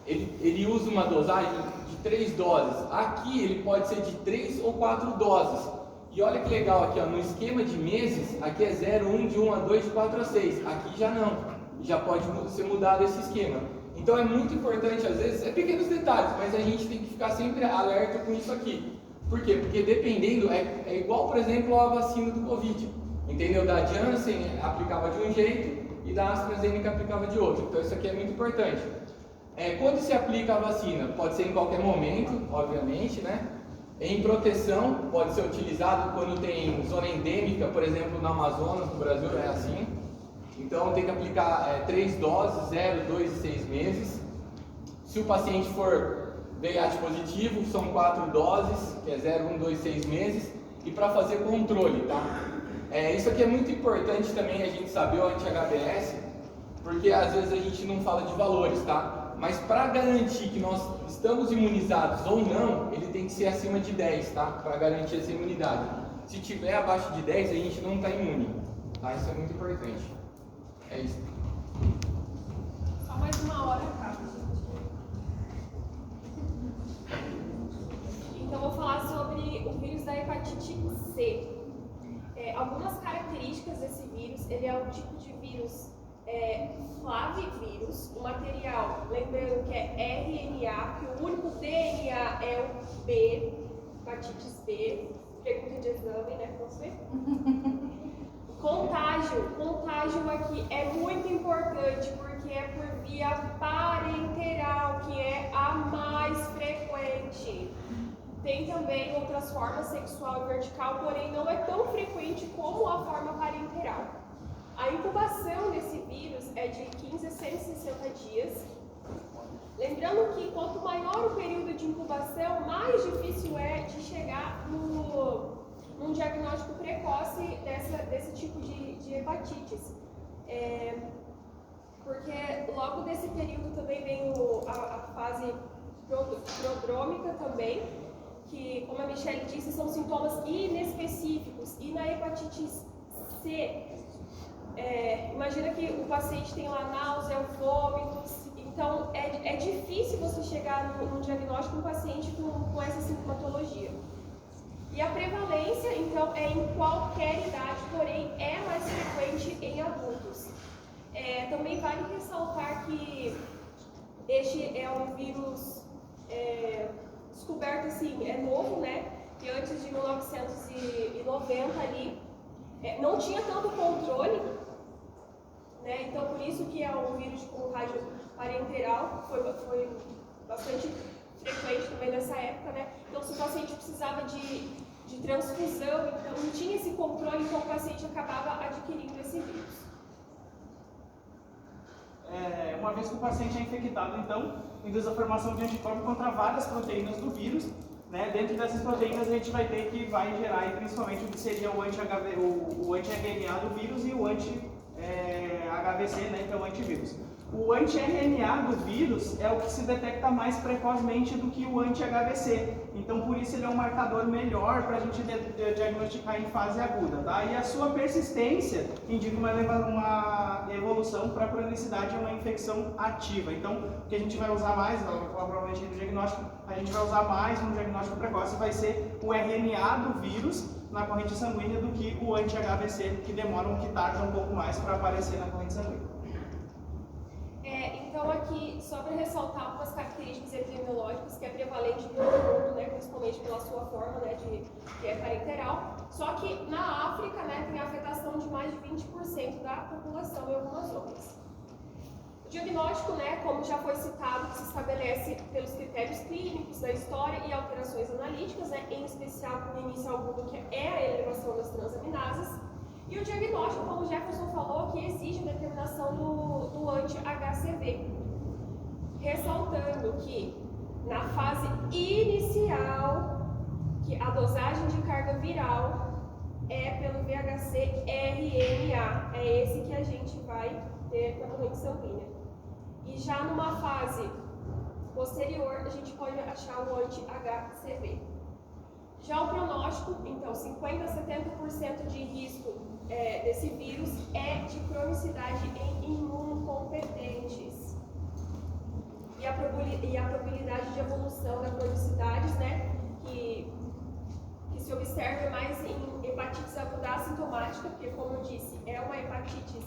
ele usa uma dosagem de 3 doses. Aqui ele pode ser de 3 ou 4 doses. E olha que legal aqui, ó, no esquema de meses, aqui é 0, 1, de 1 a 2, de 4 a 6. Aqui já não, já pode ser mudado esse esquema. Então é muito importante, às vezes, pequenos detalhes, mas a gente tem que ficar sempre alerta com isso aqui. Por quê? Porque dependendo, é igual, por exemplo, a vacina do Covid. Entendeu? Da Janssen aplicava de um jeito e da AstraZeneca aplicava de outro. Então isso aqui é muito importante. Quando se aplica a vacina, pode ser em qualquer momento, obviamente, né? Em proteção, pode ser utilizado quando tem zona endêmica, por exemplo, no Amazonas, no Brasil é assim. Então tem que aplicar 3 doses, 0, 2 e 6 meses. Se o paciente for VIH positivo, são 4 doses, que é 0, 1, 2, 6 meses. E para fazer controle, tá? Isso aqui é muito importante também a gente saber o anti-HBS, porque às vezes a gente não fala de valores, tá? Mas para garantir que nós estamos imunizados ou não, ele tem que ser acima de 10, tá? Para garantir essa imunidade. Se tiver abaixo de 10, a gente não está imune, tá? Isso é muito importante. É isso. Só mais uma hora, tá? Então, vou falar sobre o vírus da hepatite C. Algumas características desse vírus, ele é um tipo de vírus flavivírus, o material, lembrando que é RNA, que o único DNA é o B, hepatites B, pergunta de exame, né, pra você? Contágio aqui é muito importante, porque é por via parenteral, que é a mais frequente. Tem também outras formas, sexual e vertical, porém não é tão frequente como a forma parenteral. A incubação desse vírus é de 15 a 160 dias. Lembrando que quanto maior o período de incubação, mais difícil é de chegar num diagnóstico precoce desse tipo de hepatites. Porque logo desse período também vem a fase prodrômica também, que, como a Michelle disse, são sintomas inespecíficos. E na hepatite C, imagina que o paciente tem lá náusea, vômitos, então é difícil você chegar no diagnóstico de um paciente com essa sintomatologia. E a prevalência, então, é em qualquer idade, porém é mais frequente em adultos. Também vale ressaltar que este é um vírus descoberto assim, é novo, né? E antes de 1990 ali, não tinha tanto controle, né? Então por isso que é um vírus de contágio parenteral, foi bastante frequente também nessa época, né? Então se o paciente precisava de transfusão, então não tinha esse controle, então o paciente acabava adquirindo esse vírus. Uma vez que o paciente é infectado, então, induz a formação de anticorpos contra várias proteínas do vírus, né? Dentro dessas proteínas a gente vai ter que vai gerar principalmente o que seria o anti-RNA do vírus e o anti HVC, né, que é o antivírus. O anti-RNA do vírus é o que se detecta mais precocemente do que o anti-HVC. Então, por isso ele é um marcador melhor para a gente diagnosticar em fase aguda, tá? E a sua persistência indica uma evolução para a cronicidade e uma infecção ativa. Então, o que a gente vai usar mais, provavelmente no diagnóstico, a gente vai usar mais no diagnóstico precoce, vai ser o RNA do vírus na corrente sanguínea do que o anti-HVC, que tarda um pouco mais para aparecer na corrente sanguínea. Então aqui, só para ressaltar algumas características epidemiológicas que é prevalente no mundo, né, principalmente pela sua forma, né, que é parenteral, só que na África, né, tem a afetação de mais de 20% da população em algumas zonas. O diagnóstico, né, como já foi citado, se estabelece pelos critérios clínicos da história e alterações analíticas, né, em especial com o início agudo, que é a elevação das transaminases. E o diagnóstico, como o Jefferson falou, que exige a determinação do anti-HCV. Ressaltando que na fase inicial, que a dosagem de carga viral é pelo VHC-RNA. É esse que a gente vai ter na corrente sanguínea. E já numa fase posterior, a gente pode achar o anti-HCV. Já o pronóstico, então, 50 a 70% de risco desse vírus é de cronicidade em imunocompetentes. E a probabilidade de evolução da cronicidade, né, que se observa mais em hepatites aguda assintomática, porque, como eu disse, é uma hepatite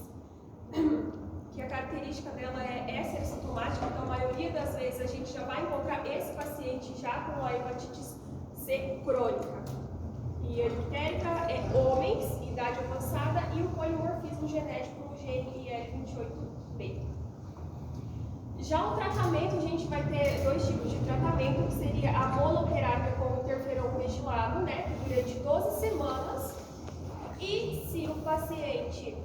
que a característica dela é ser sintomática, então a maioria das vezes a gente já vai encontrar esse paciente já com a hepatite C crônica. E a ictérica é homens, idade avançada, e o polimorfismo genético no gene IL28B. Já o tratamento, a gente vai ter dois tipos de tratamento, que seria a monoterápia com interferon metilado, né, durante 12 semanas. E se o paciente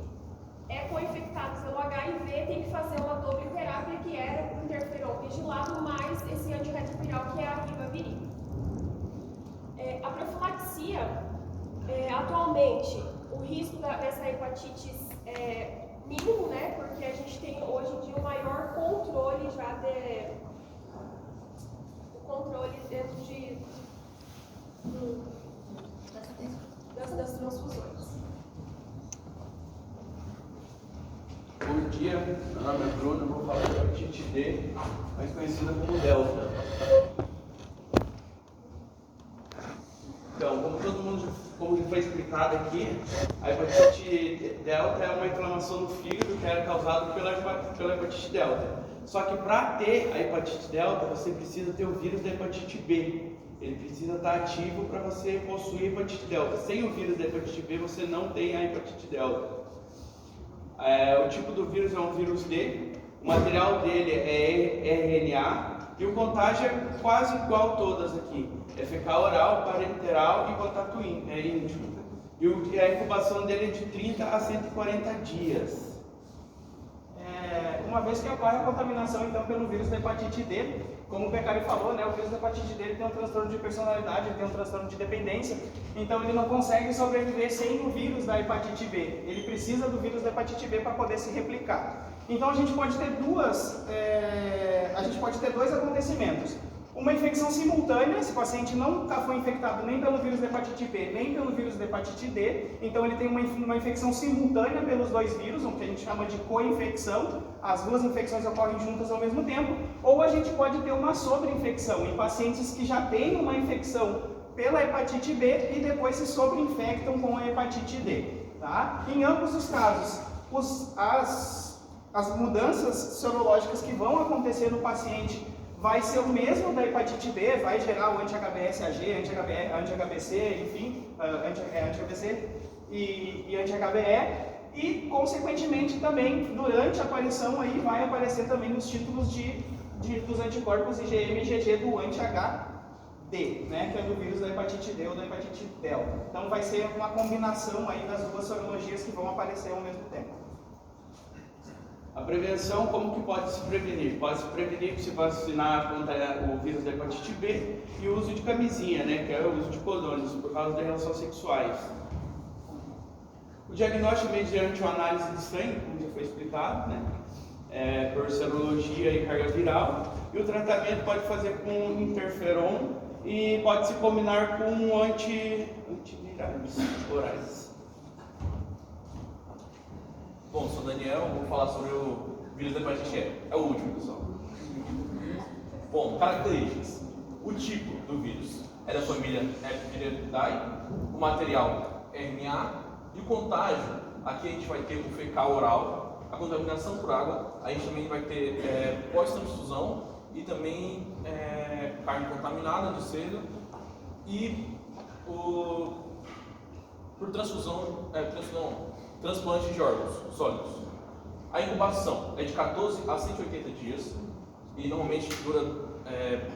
é co-infectado pelo HIV, tem que fazer uma doble terapia, que era o interferon metilado mais esse antirretroviral, que é a ribavirin. A profilaxia, atualmente, o risco dessa hepatite é mínimo, né? Porque a gente tem hoje em dia o maior controle já dentro das transfusões. Bom dia, meu nome é Bruno, eu vou falar de hepatite D, mais conhecida como Delta. Então, como foi explicado aqui, a hepatite delta é uma inflamação no fígado que era causada pela hepatite delta. Só que para ter a hepatite delta, você precisa ter o vírus da hepatite B. Ele precisa estar ativo para você possuir hepatite delta. Sem o vírus da hepatite B, você não tem a hepatite delta. O tipo do vírus é um vírus D, o material dele é RNA, e o contágio é quase igual a todas aqui. É fecal oral, parenteral e contato íntimo. E a incubação dele é de 30 a 140 dias. Uma vez que ocorre a contaminação então pelo vírus da hepatite D, como o Pecari falou, né, o vírus da hepatite D tem um transtorno de personalidade, ele tem um transtorno de dependência, então ele não consegue sobreviver sem o vírus da hepatite B. Ele precisa do vírus da hepatite B para poder se replicar. Então a gente pode ter dois acontecimentos. Uma infecção simultânea, se o paciente nunca foi infectado nem pelo vírus da hepatite B, nem pelo vírus da hepatite D, então ele tem uma infecção simultânea pelos dois vírus, o que a gente chama de co-infecção, as duas infecções ocorrem juntas ao mesmo tempo, ou a gente pode ter uma sobreinfecção em pacientes que já têm uma infecção pela hepatite B e depois se sobreinfectam com a hepatite D. Tá? Em ambos os casos, as mudanças sorológicas que vão acontecer no paciente vai ser o mesmo da hepatite B, vai gerar o anti-HBsAg, anti-HBC, enfim, anti-HBC e anti-HBe, e consequentemente também durante a aparição aí vai aparecer também os títulos dos anticorpos IgM e IgG do anti-HD, né, que é do vírus da hepatite D ou da hepatite delta. Então vai ser uma combinação aí das duas sorologias que vão aparecer ao mesmo tempo. A prevenção, como que pode se prevenir? Pode se prevenir se vacinar contra o vírus da hepatite B e o uso de camisinha, né, que é o uso de condôminos por causa das relações sexuais. O diagnóstico é mediante uma análise de sangue, como já foi explicado, né? Por serologia e carga viral. E o tratamento pode fazer com interferon e pode se combinar com antivirais orais. Bom, sou Daniel, vou falar sobre o vírus da hepatite E. É o último, pessoal. Bom, características. O tipo do vírus é da família Epiphilidae, o material RNA e o contágio. Aqui a gente vai ter o fecal oral, a contaminação por água, a gente também vai ter pós-transfusão e também carne contaminada do cedo e por transplante de órgãos sólidos. A incubação é de 14 a 180 dias e normalmente dura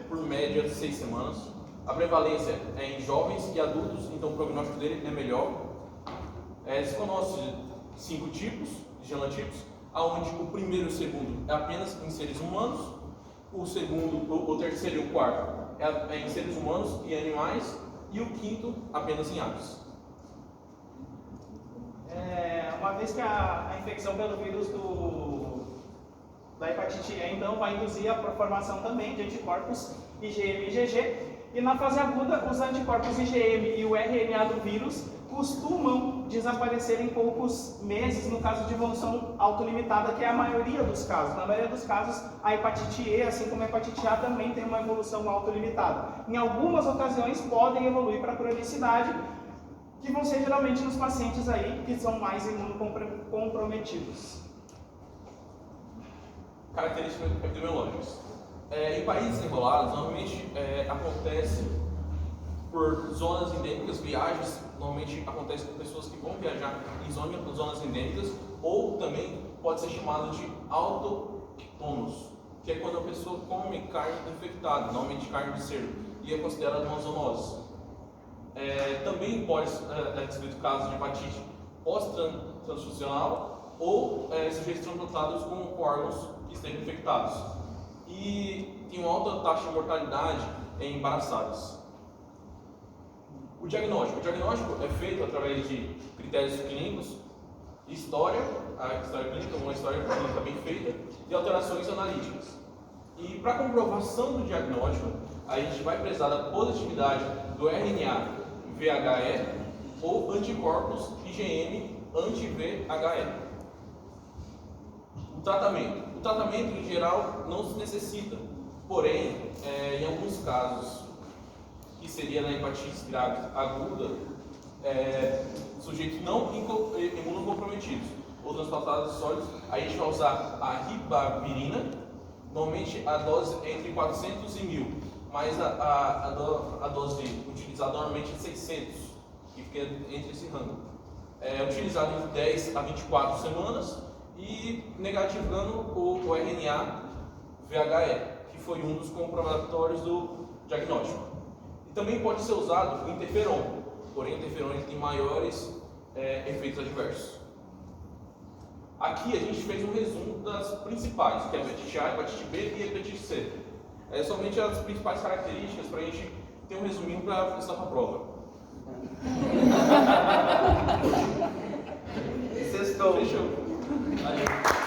por média 6 semanas. A prevalência é em jovens e adultos, então o prognóstico dele é melhor. Se conhece 5 tipos de genotipos, onde o primeiro e o segundo é apenas em seres humanos, o terceiro e o quarto é em seres humanos e animais, e o quinto apenas em aves. Uma vez que a infecção pelo vírus da hepatite E, então, vai induzir a formação também de anticorpos IgM e IgG, e na fase aguda, os anticorpos IgM e o RNA do vírus costumam desaparecer em poucos meses, no caso de evolução autolimitada, que é a maioria dos casos. Na maioria dos casos, a hepatite E, assim como a hepatite A, também tem uma evolução autolimitada. Em algumas ocasiões, podem evoluir para a cronicidade, que vão ser geralmente nos pacientes aí que são mais imunocomprometidos. Características epidemiológicas. Em países enrolados, normalmente acontece por zonas endêmicas, viagens, normalmente acontece com pessoas que vão viajar em zonas endêmicas, ou também pode ser chamado de autoctonos, que é quando a pessoa come carne infectada, normalmente carne de cerdo, e é considerada uma zoonose. Também pode ser descrito casos de hepatite pós-transfusional ou sujeitos transplantados com órgãos que estejam infectados. E tem uma alta taxa de mortalidade em embaraçadas. O diagnóstico é feito através de critérios clínicos, história clínica, uma história clínica bem feita, e alterações analíticas. E para comprovação do diagnóstico, a gente vai precisar da positividade do RNA VHE ou anticorpos IgM anti-VHE. O tratamento em geral não se necessita, porém, em alguns casos, que seria na hepatite grave aguda, sujeitos não imunocomprometidos ou transplantados sólidos, a gente vai usar a ribavirina, normalmente a dose entre 400 e 1000, mas a dose utilizada normalmente é 600, que fica entre esse rango. É utilizado entre 10 a 24 semanas e negativando o RNA VHE, que foi um dos comprobatórios do diagnóstico. E também pode ser usado o interferon, porém o interferon tem maiores efeitos adversos. Aqui a gente fez um resumo das principais, que é a hepatite A, hepatite B e a hepatite C. Somente as principais características para a gente ter um resuminho para estar para a prova. Sextou. Fechou. Valeu.